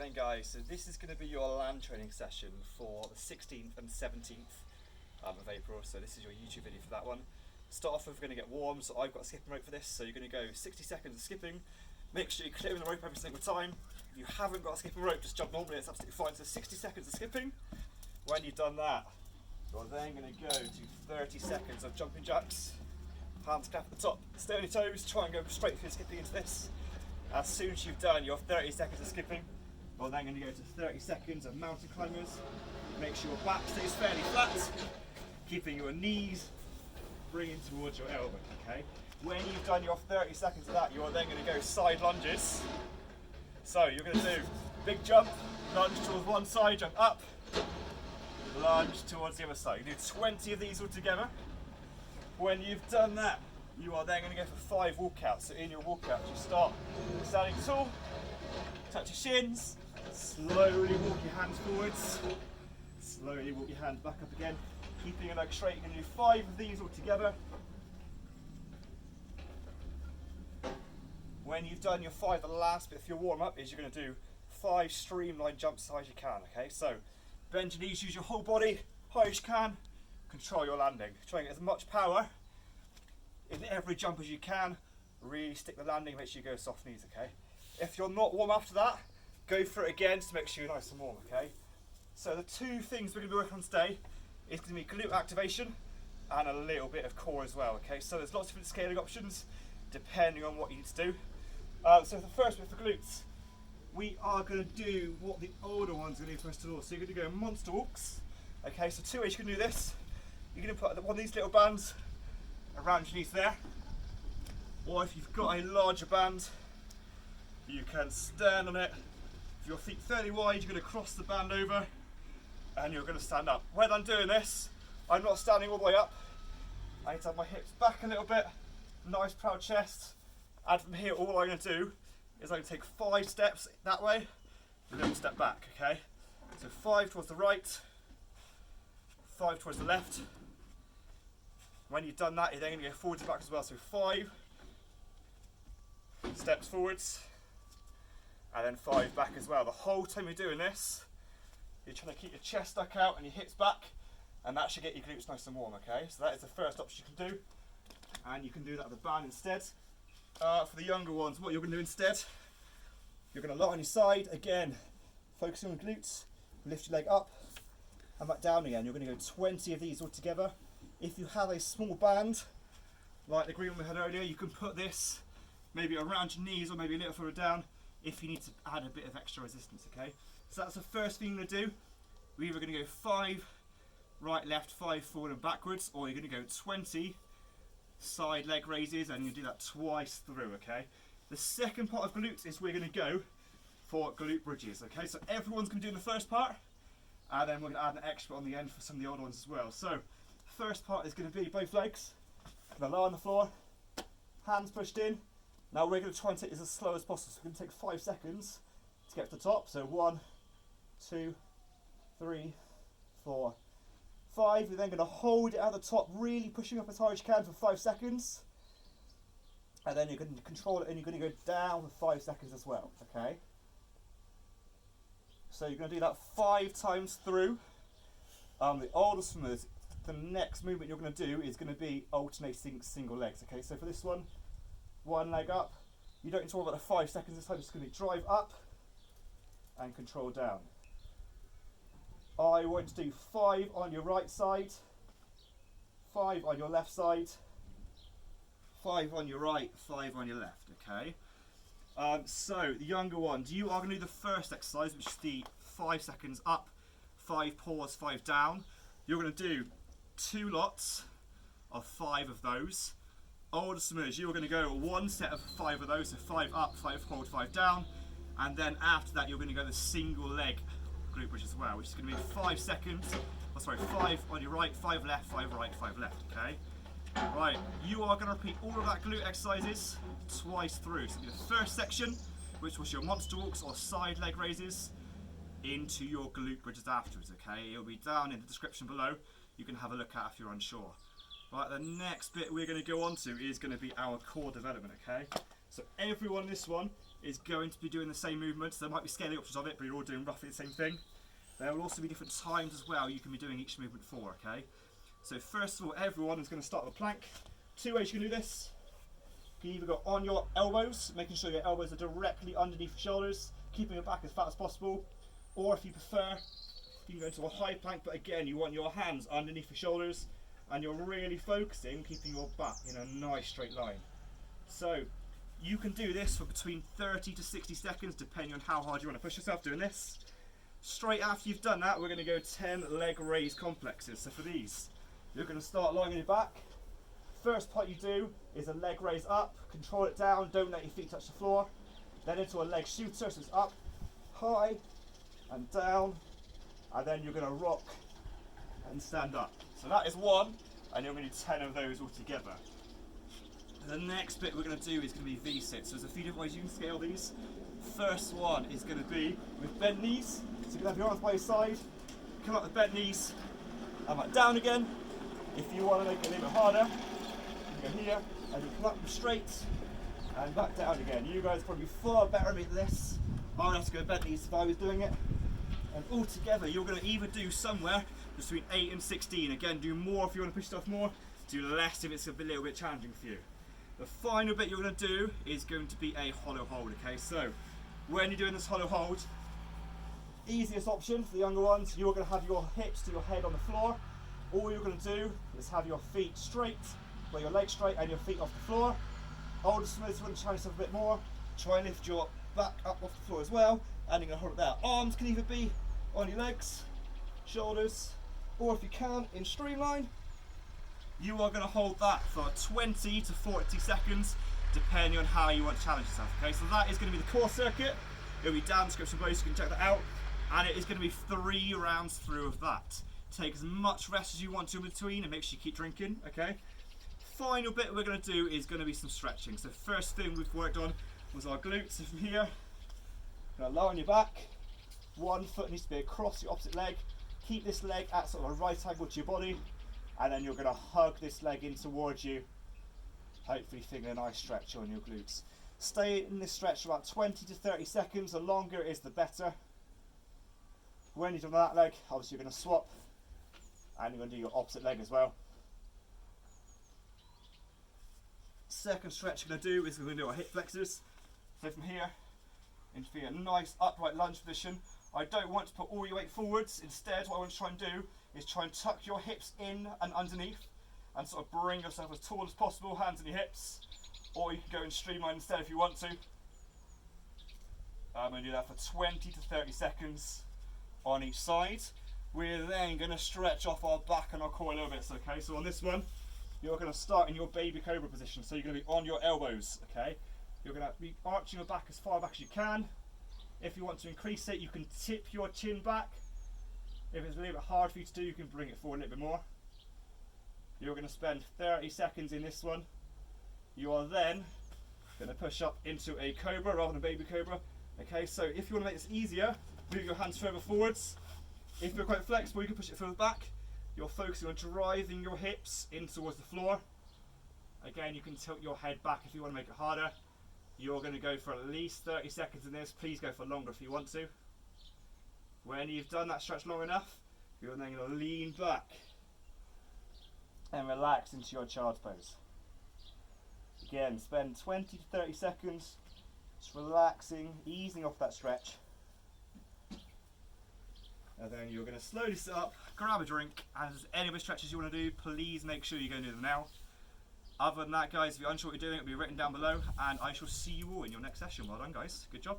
Morning guys, so this is going to be your land training session for the 16th and 17th of April, so this is your YouTube video for that one. Start off with, we're going to get warm, so I've got a skipping rope for this, so you're going to go 60 seconds of skipping. Make sure you're clearing the rope every single time. If you haven't got a skipping rope, just jump normally, it's absolutely fine. So 60 seconds of skipping. When you've done that, you're then going to go to 30 seconds of jumping jacks. Hands clap at the top, stay on your toes, try and go straight through skipping into this. As soon as you've done your 30 seconds of skipping, we're then going to go to 30 seconds of mountain climbers. Make sure your back stays fairly flat, keeping your knees bringing towards your elbow, okay? When you've done your 30 seconds of that, you're then going to go side lunges. So you're going to do big jump, lunge towards one side, jump up, lunge towards the other side. You do 20 of these all together. When you've done that, you are then going to go for 5 walkouts. So in your walkouts, you start standing tall, touch your shins, slowly walk your hands forwards, slowly walk your hands back up again, keeping your legs straight. You're going to do 5 of these all together. When you've done your 5, the last bit for your warm up is you're going to do 5 streamline jumps as high as you can. Okay, so bend your knees, use your whole body, high as you can, control your landing. Try and get as much power in every jump as you can. Really stick the landing, make sure you go soft knees, okay? If you're not warm after that, go for it again just to make sure you're nice and warm, okay? So the 2 things we're going to be working on today is going to be glute activation and a little bit of core as well, okay? So there's lots of different scaling options depending on what you need to do. So the first bit for glutes, we are going to do what the older ones are going to do first of all. So you're going to go monster walks, okay? So 2 ways you can do this. You're going to put one of these little bands around your knees there, or if you've got a larger band, you can stand on it. If your feet fairly wide, you're going to cross the band over and you're going to stand up. When I'm doing this, I'm not standing all the way up. I need to have my hips back a little bit, nice proud chest, and from here all I'm going to do is I'm going to take 5 steps that way, a little step back, okay? So 5 towards the right, 5 towards the left. When you've done that, you're then going to go forwards and back as well. So 5 steps forwards, and then 5 back as well. The whole time you're doing this, you're trying to keep your chest stuck out and your hips back, and that should get your glutes nice and warm, okay? So that is the first option you can do, and you can do that with a band instead. For the younger ones, what you're going to do instead, you're going to lie on your side, again, focusing on the glutes, lift your leg up, and back down again. You're going to go 20 of these all together. If you have a small band, like the green one we had earlier, you can put this maybe around your knees or maybe a little further down if you need to add a bit of extra resistance, okay? So that's the first thing you're going to do. We're either going to go 5 right, left, 5 forward and backwards, or you're going to go 20 side leg raises, and you do that twice through, okay? The second part of glutes is we're going to go for glute bridges, okay? So everyone's going to do the first part, and then we're going to add an extra on the end for some of the older ones as well. So first part is going to be both legs, going to lie on the floor, hands pushed in. Now we're going to try and take this as slow as possible, so we're going to take 5 seconds to get to the top. So 1, 2, 3, 4, 5. We're then going to hold it at the top, really pushing up as hard as you can for 5 seconds. And then you're going to control it and you're going to go down for 5 seconds as well, okay? So you're going to do that 5 times through. The oldest swimmers, the next movement you're going to do is going to be alternating single legs, okay? So for this one leg up, you don't need to worry about the 5 seconds this time, it's going to be drive up and control down. I want to do 5 on your right side, 5 on your left side, 5 on your right, 5 on your left, okay? So the younger ones, you are going to do the first exercise, which is the 5 seconds up, 5 pause, 5 down. You're going to do 2 lots of 5 of those. Older swimmers, you're going to go 1 set of 5 of those, so 5 up, 5 hold, 5 down, and then after that you're going to go the single leg glute bridge as well, which is going to be 5 seconds, 5 on your right, 5 left, 5 right, 5 left, okay? Right, you are going to repeat all of that glute exercises twice through. So the first section, which was your monster walks or side leg raises, into your glute bridges afterwards, okay? It'll be down in the description below. You can have a look at if you're unsure. Right, the next bit we're going to go on to is going to be our core development, okay? So everyone in this one is going to be doing the same movements. There might be scaling options of it, but you're all doing roughly the same thing. There will also be different times as well you can be doing each movement for, okay? So first of all, everyone is going to start with a plank. Two ways you can do this. You can either go on your elbows, making sure your elbows are directly underneath your shoulders, keeping your back as flat as possible. Or if you prefer, you can go into a high plank, but again, you want your hands underneath your shoulders, and you're really focusing, keeping your back in a nice straight line. So you can do this for between 30 to 60 seconds, depending on how hard you want to push yourself doing this. Straight after you've done that, we're going to go 10 leg raise complexes. So for these, you're going to start lying on your back. First part you do is a leg raise up, control it down, don't let your feet touch the floor. Then into a leg shooter, so it's up, high, and down, and then you're going to rock and stand up. So that is one, and you're going to do 10 of those all together. The next bit we're going to do is going to be V-sits. So there's a few different ways you can scale these. First one is going to be with bent knees. So you can have your arms by your side, come up with bent knees, and back down again. If you want to make it a little bit harder, you can go here, and you come up straight, and back down again. You guys are probably far better at me at this. I would have to go bent knees if I was doing it. And all together, you're going to either do somewhere between 8 and 16. Again, do more if you want to push stuff more, do less if it's a little bit challenging for you. The final bit you're going to do is going to be a hollow hold, okay? So, when you're doing this hollow hold, easiest option for the younger ones, you're going to have your hips to your head on the floor. All you're going to do is have your feet straight, well, your legs straight and your feet off the floor. Older swimmers, you want to challenge yourself a bit more. Try and lift your back up off the floor as well, and you're going to hold it there. Arms can either be on your legs, shoulders, or if you can, in streamline. You are going to hold that for 20 to 40 seconds, depending on how you want to challenge yourself. Okay, so that is going to be the core circuit. It'll be down in the description below, so you can check that out. And it is going to be 3 rounds through of that. Take as much rest as you want to in between, and make sure you keep drinking. Okay. Final bit we're going to do is going to be some stretching. So first thing we've worked on was our glutes. So from here, going to lie on your back. One foot needs to be across your opposite leg. Keep this leg at sort of a right angle to your body, and then you're going to hug this leg in towards you, hopefully feeling a nice stretch on your glutes. Stay in this stretch for about 20 to 30 seconds. The longer it is, the better. When you've done that leg, obviously you're going to swap, and you're going to do your opposite leg as well. Second stretch we're going to do is we're going to do our hip flexors. So from here, into a nice upright lunge position. I don't want to put all your weight forwards. Instead, what I want to try and do is try and tuck your hips in and underneath, and sort of bring yourself as tall as possible, hands on your hips. Or you can go in streamline instead if you want to. I'm going to do that for 20 to 30 seconds on each side. We're then going to stretch off our back and our core a little bit. Okay, so on this one, you're going to start in your baby cobra position. So you're going to be on your elbows. Okay, you're going to be arching your back as far back as you can. If you want to increase it, you can tip your chin back. If it's a little bit hard for you to do, you can bring it forward a little bit more. You're going to spend 30 seconds in this one. You are then going to push up into a cobra rather than a baby cobra. Okay, so if you want to make this easier, move your hands further forwards. If you're quite flexible, you can push it further back. You're focusing on driving your hips in towards the floor. Again, you can tilt your head back if you want to make it harder. You're going to go for at least 30 seconds in this. Please go for longer if you want to. When you've done that stretch long enough, you're then going to lean back and relax into your child's pose. Again, spend 20 to 30 seconds just relaxing, easing off that stretch. And then you're going to slowly sit up, grab a drink, and if there's any other stretches you want to do, please make sure you go and do them now. Other than that, guys, if you're unsure what you're doing, it'll be written down below, and I shall see you all in your next session. Well done, guys. Good job.